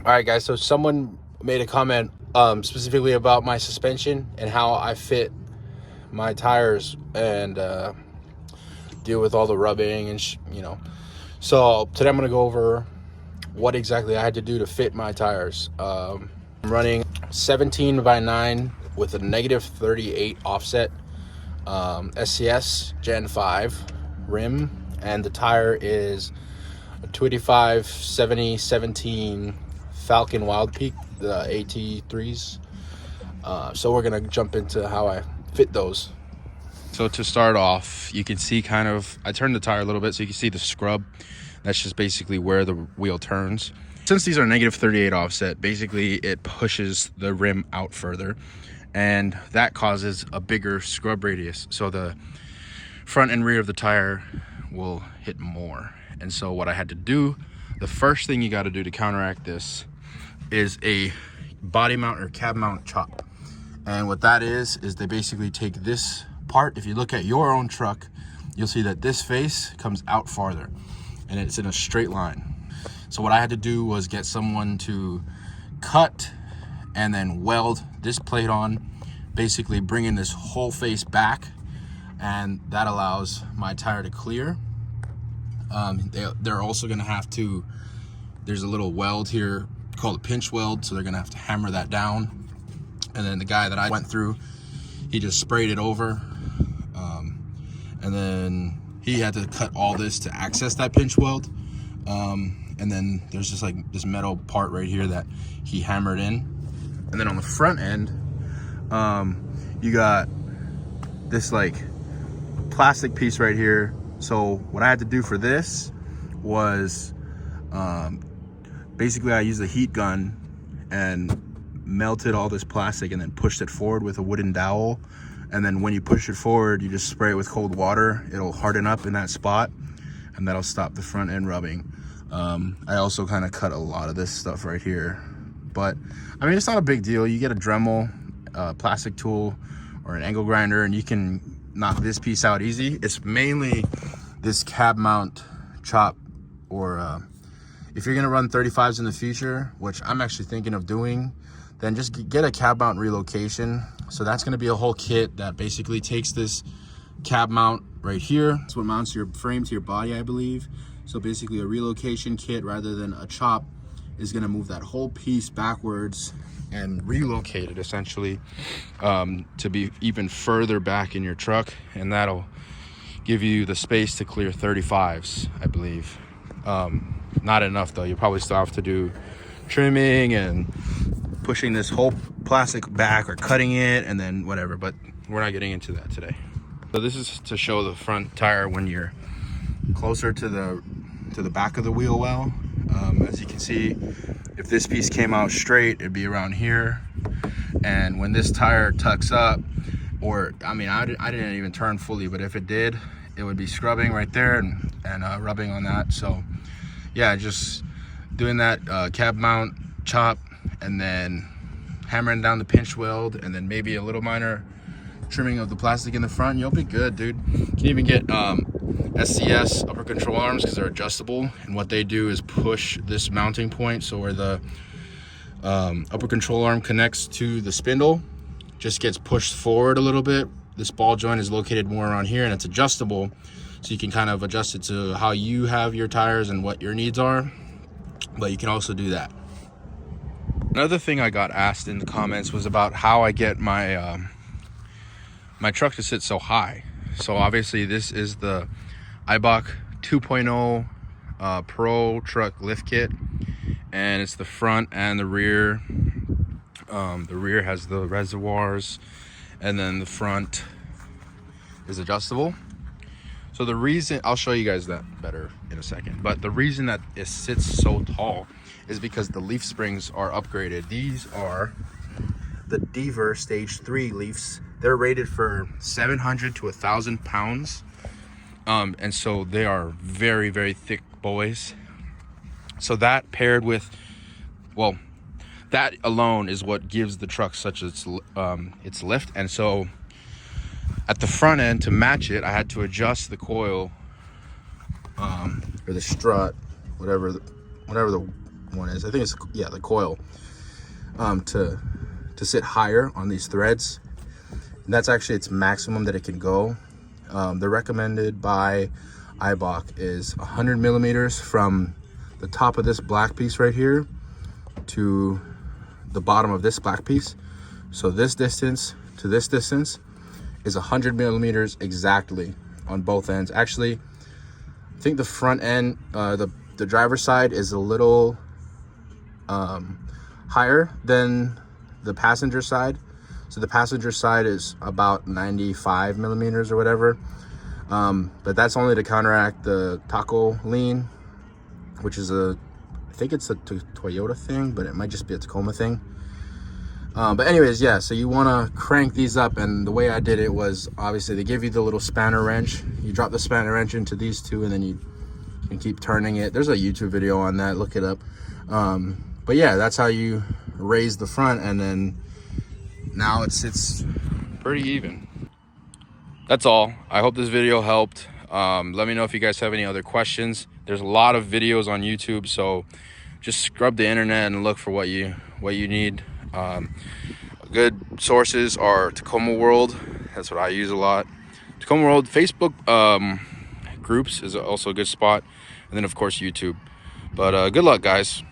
All right, guys, so someone made a comment specifically about my suspension and how I fit my tires and deal with all the rubbing and so today I'm gonna go over what exactly I had to do to fit my tires. I'm running 17/9 with a -38 offset SCS Gen 5 rim, and the tire is a 285/70/17 Falcon Wild Peak, the AT3s. So we're gonna jump into how I fit those. So to start off, you can see I turned the tire a little bit so you can see the scrub. That's just basically where the wheel turns. Since these are -38 offset, basically it pushes the rim out further, and that causes a bigger scrub radius. So the front and rear of the tire will hit more. And so what I had to do, the first thing you got to do to counteract this is a body mount or cab mount chop. And what that is they basically take this part. If you look at your own truck, you'll see that this face comes out farther and it's in a straight line. So what I had to do was get someone to cut and then weld this plate on, basically bringing this whole face back, and that allows my tire to clear. They're also gonna have to, there's a little weld here called a pinch weld, so they're gonna have to hammer that down. And then the guy that I went through, he just sprayed it over, and then he had to cut all this to access that pinch weld. And then there's just like this metal part right here that he hammered in. And then on the front end, you got this like plastic piece right here. So what I had to do for this was basically I used a heat gun and melted all this plastic and then pushed it forward with a wooden dowel. And then when you push it forward, you just spray it with cold water. It'll harden up in that spot, and that'll stop the front end rubbing. I also kind of cut a lot of this stuff right here, but I mean, it's not a big deal. You get a Dremel plastic tool or an angle grinder and you can knock this piece out easy. It's mainly this cab mount chop, or if you're gonna run 35s in the future, which I'm actually thinking of doing, then just get a cab mount relocation. So that's gonna be a whole kit that basically takes this cab mount right here. That's what mounts your frame to your body, I believe. So basically a relocation kit rather than a chop is gonna move that whole piece backwards and relocate it essentially to be even further back in your truck, and that'll give you the space to clear 35s, I believe. Not enough though. You probably still have to do trimming and pushing this whole plastic back or cutting it and then whatever, but we're not getting into that today. So this is to show the front tire when you're closer to the back of the wheel well. As you can see, if this piece came out straight, it'd be around here, and when this tire tucks up, or I mean I didn't even turn fully, but if it did, it would be scrubbing right there and rubbing on that. So yeah, just doing that cab mount chop and then hammering down the pinch weld and then maybe a little minor trimming of the plastic in the front, you'll be good, dude. You can even get SCS upper control arms because they're adjustable, and what they do is push this mounting point, so where the upper control arm connects to the spindle just gets pushed forward a little bit. This ball joint is located more around here and it's adjustable, so you can kind of adjust it to how you have your tires and what your needs are, but you can also do that. Another thing I got asked in the comments was about how I get my my truck to sit so high. So obviously this is the Eibach 2.0 Pro truck lift kit, and it's the front and the rear. The rear has the reservoirs, and then the front is adjustable. So the reason, I'll show you guys that better in a second, but the reason that it sits so tall is because the leaf springs are upgraded. These are the Deaver stage 3 leafs. They're rated for 700 to 1,000 pounds. And so they are very, very thick boys. So that paired with, well, that alone is what gives the truck such its lift. And so at the front end, to match it, I had to adjust the coil or the strut, whatever the one is. I think it's, yeah, the coil, to sit higher on these threads. And that's actually its maximum that it can go. The recommended by Eibach is 100 millimeters from the top of this black piece right here to the bottom of this black piece. So this distance to this distance is 100 millimeters exactly on both ends. Actually, I think the front end, the driver's side is a little higher than the passenger side. So the passenger side is about 95 millimeters or whatever. But that's only to counteract the taco lean, which is I think it's a Toyota thing, but it might just be a Tacoma thing. But anyways, yeah, so you want to crank these up, and the way I did it was, obviously they give you the little spanner wrench. You drop the spanner wrench into these two, and then you can keep turning it. There's a YouTube video on that, look it up. But yeah, that's how you raise the front, and then now it's pretty even. That's all. I hope this video helped. Let me know if you guys have any other questions. There's a lot of videos on YouTube, so just scrub the internet and look for what you need. Good sources are Tacoma World. That's what I use a lot. Tacoma World. Facebook groups is also a good spot, and then of course YouTube. But good luck, guys.